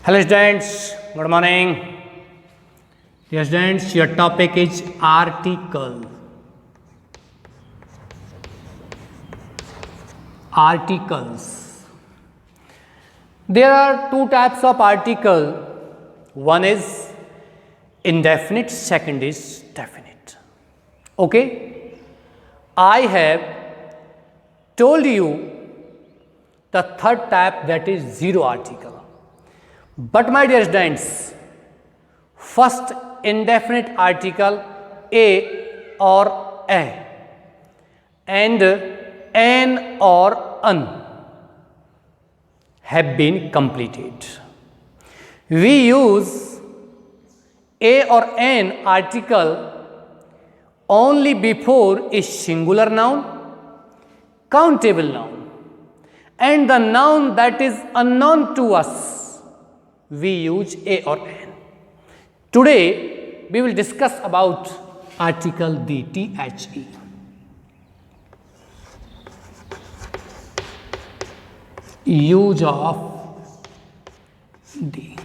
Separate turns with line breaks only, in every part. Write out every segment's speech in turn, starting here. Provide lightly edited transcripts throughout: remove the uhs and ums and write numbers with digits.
Hello students, good morning. Dear students, your topic is article. Articles. There are two types of article. One is indefinite, second is definite. Okay? I have told you the third type, that is zero article. But my dear students, first indefinite article a or a and an or an have been completed. We use a or an article only before a singular noun, countable noun, and the noun that is unknown to us. We use a or an. Today we will discuss about article the, the. Use of the.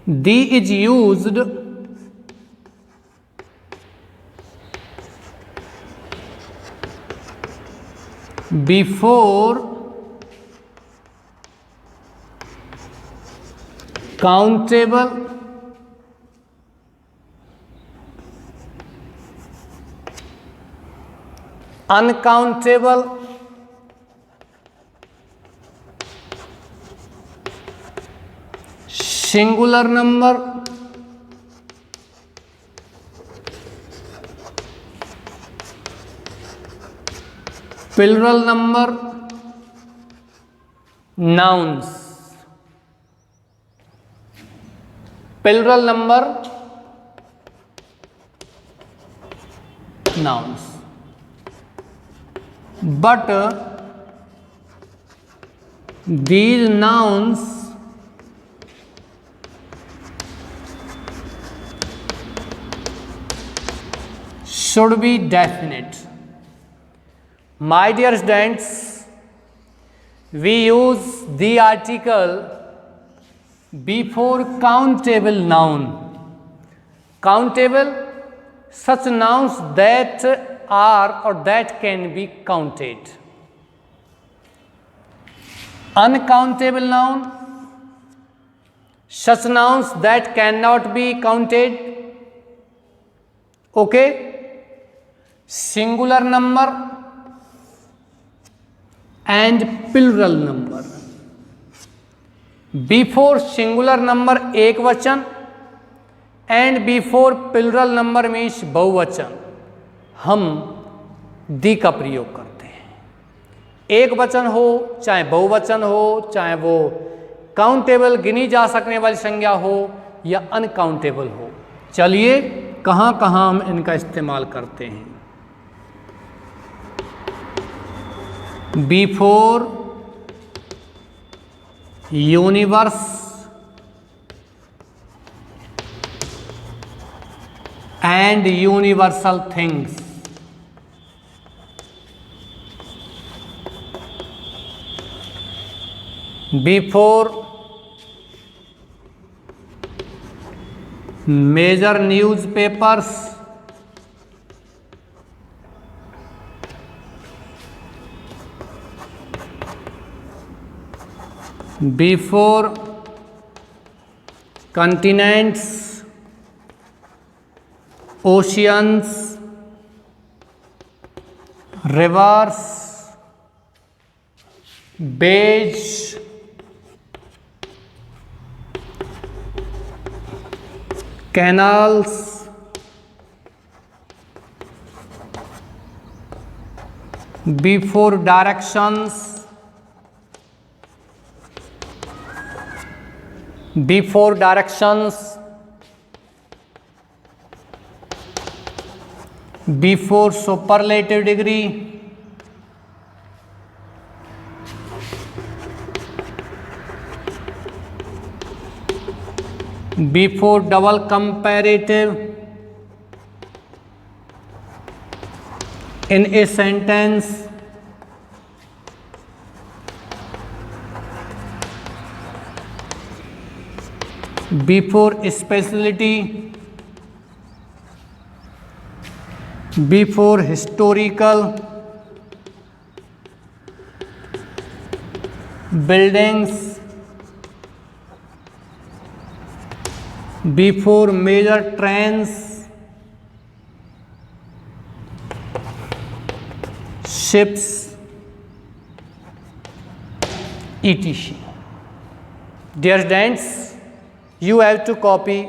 The is used before countable, uncountable, singular number, plural number, nouns. Plural number, nouns. But these nouns should be definite. My dear students, we use the article before countable noun. Countable, such nouns that are or that can be counted. Uncountable noun, such nouns that cannot be counted. Okay? Singular number and plural number. Before singular number एक वचन and before plural number means बहुवचन हम दी का प्रयोग करते हैं. एक वचन हो चाहे बहुवचन हो, चाहे वो काउंटेबल गिनी जा सकने वाली संज्ञा हो या अनकाउंटेबल हो. चलिए कहाँ कहाँ हम इनका इस्तेमाल करते हैं. Before universe and universal things. Before major newspapers before continents, oceans, rivers, bays, canals, before directions, before directions, before superlative degree, before double comparative, in a sentence, before speciality, before historical buildings, before major trains, ships, etc. Dear students, you have to copy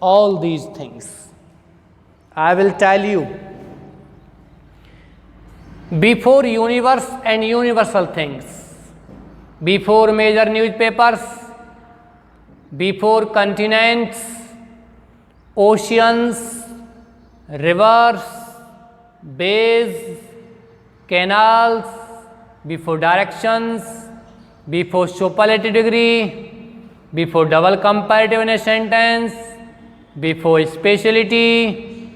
all these things. I will tell you. Before universe and universal things, before major newspapers, before continents, oceans, rivers, bays, canals, before directions, before superlative degree, before double comparative in a sentence, before speciality,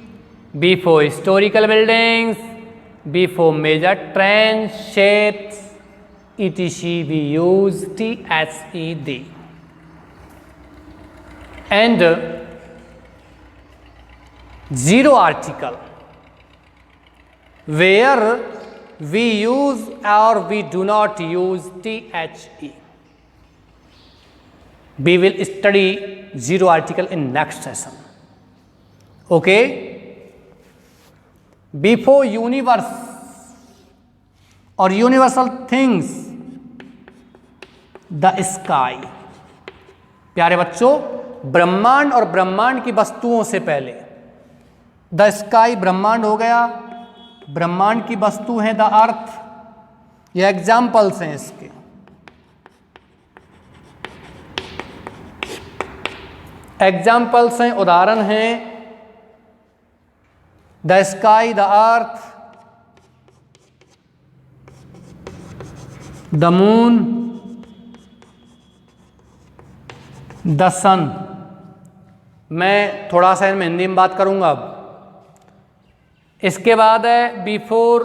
before historical buildings, before major trends, shapes, etc. we use THED. And zero article where we use or we do not use THE. We will study zero article in next session. Okay? Before universe or universal things, the sky. प्यारे बच्चों, ब्रह्मांड और ब्रह्मांड की वस्तुओं से पहले the sky ब्रह्मांड हो गया, ब्रह्मांड की वस्तु है द अर्थ। ये एग्जाम्पल्स हैं इसके। एग्जाम्पल्स हैं, उदाहरण हैं the sky, the earth, the moon, the sun. मैं थोड़ा सा इनमें हिंदी में बात करूंगा अब। इसके बाद है बिफोर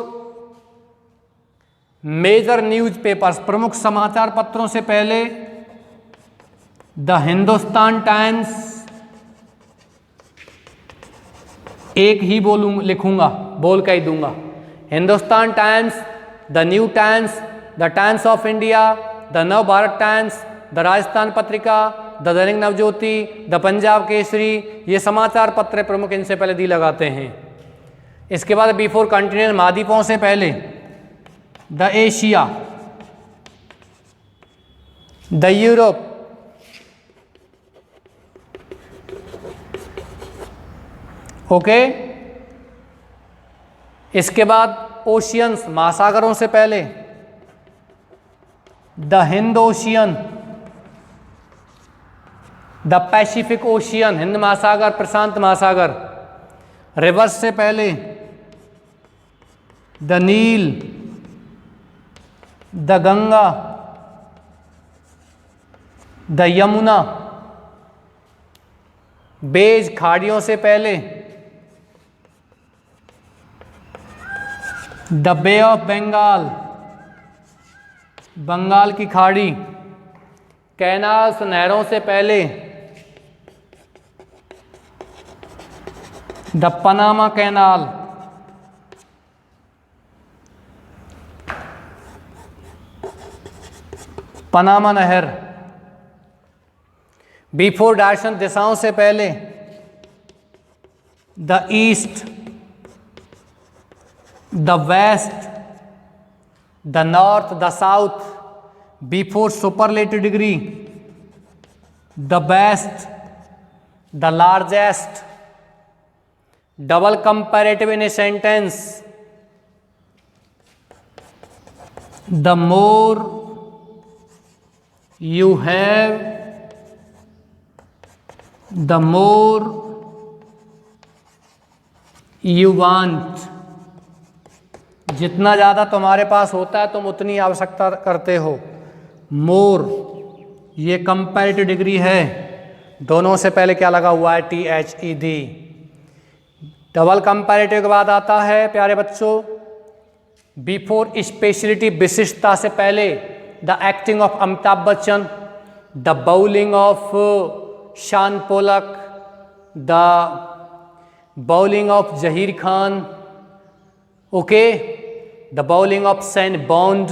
मेजर न्यूज़पेपर्स, प्रमुख समाचार पत्रों से पहले द हिंदुस्तान टाइम्स, एक ही लिखूंगा, बोल के ही दूंगा। Hindustan times, the new times, the times of India, the नव Bharat times, the Rajasthan Patrika, the Dainik Navjyoti, the Punjab Kesari. ये समाचार पत्र प्रमुख, इनसे पहले दी लगाते हैं। इसके बाद बिफोर कॉन्टिनेंट, महाद्वीपों से पहले the Asia, the Europe, okay. इसके बाद ओशियंस, महासागरों से पहले the Hind ocean, the Pacific ocean, Hind महासागर, प्रशांत महासागर। रिवर्स से पहले the Nile, the Ganga, the Yamuna. Bays, खाड़ियों से पहले the bay of Bengal, Bengal की खाड़ी। कैनाल्स, नहरों से पहले द पनामा कैनाल। पनामा नहर। बिफोर डायरेक्शन, दिशाओं से पहले the east, the west, the north, the south. Before superlative degree, the best, the largest. Double comparative in a sentence, the more you have, the more you want। जितना ज़्यादा तुम्हारे पास होता है तुम उतनी आवश्यकता करते हो। मोर, ये कंपैरेटिव डिग्री है, दोनों से पहले क्या लगा हुआ है? THED। डबल कंपैरेटिव के बाद आता है प्यारे बच्चों बिफोर स्पेशलिटी, विशिष्टता से पहले the acting of Amitabh Bachchan, the bowling of Sean Pollock, the bowling of Zaheer Khan, okay, the bowling of Shane Bond,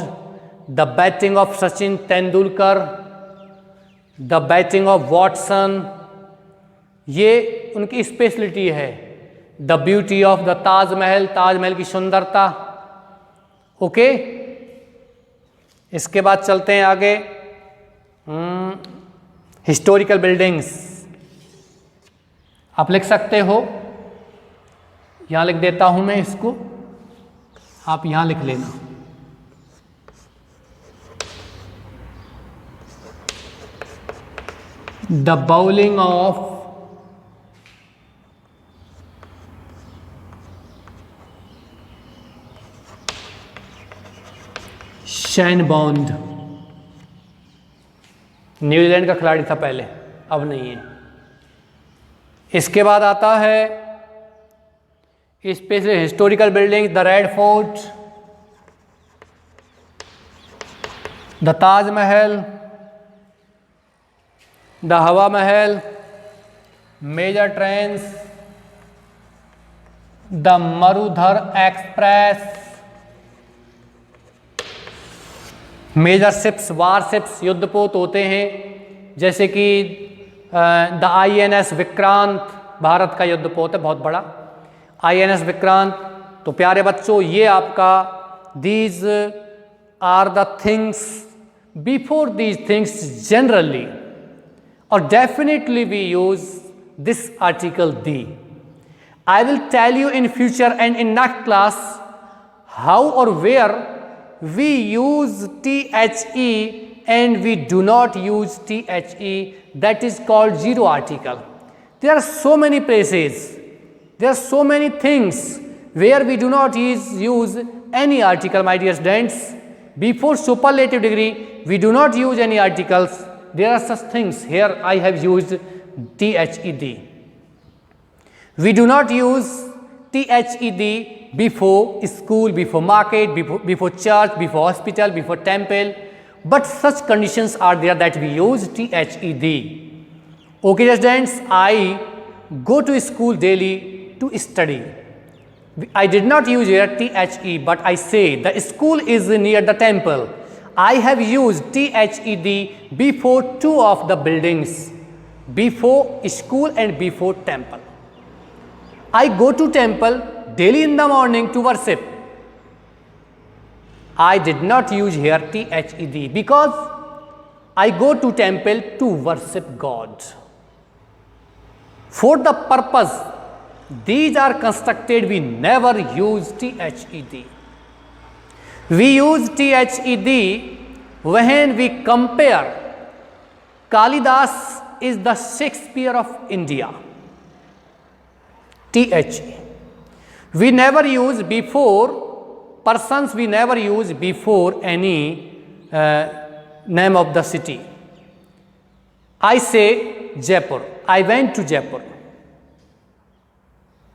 the batting of Sachin Tendulkar, the batting of Watson, ये उनकी स्पेशलिटी है। The beauty of the Taj Mahal, Taj Mahal की सुंदरता, okay. इसके बाद चलते हैं आगे, हिस्टोरिकल बिल्डिंग्स। आप लिख सकते हो, यहां लिख देता हूं मैं इसको, आप यहां लिख लेना। The bowling of Shane Bond, New Zealand का खिलाड़ी था पहले, अब नहीं है। इसके बाद आता है special historical building, the red fort, the Taj Mahal, the Hawa Mahal, major trains, the Marudhar express, major ships, war ships, युद्धपोत होते हैं, जैसे कि द INS विक्रांत, भारत का युद्धपोत है बहुत बड़ा, INS विक्रांत। तो प्यारे बच्चों, ये आपका these are the things, before these things generally और definitely we use this article the. I will tell you in future and in next class how और where we use THE and we do not use THE, that is called zero article. There are so many places, there are so many things where we do not use any article, my dear students. Before superlative degree we do not use any articles. There are such things. Here I have used THED. We do not use THED before school, before market, before church, before hospital, before temple, but such conditions are there that we use THED. Okay students, I go to school daily to study. I did not use here THE, but I say the school is near the temple. I have used THED before two of the buildings, before school and before temple. I go to temple daily in the morning to worship. I did not use here THED because I go to temple to worship God. For the purpose these are constructed, we never use THED. We use THED when we compare Kalidas is the Shakespeare of India. THE. We never use before persons, we never use before any name of the city. I say Jaipur, I went to Jaipur,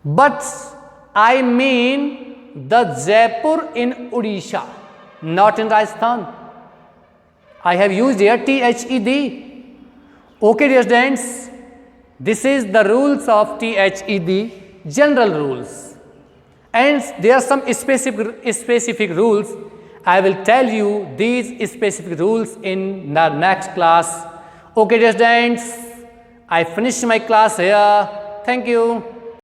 but I mean the Jaipur in Odisha, not in Rajasthan. I have used here THED. Okay dear students, this is the rules of THED, general rules. And there are some specific rules. I will tell you these specific rules in the next class. Okay dear students, I finished my class here. Thank you.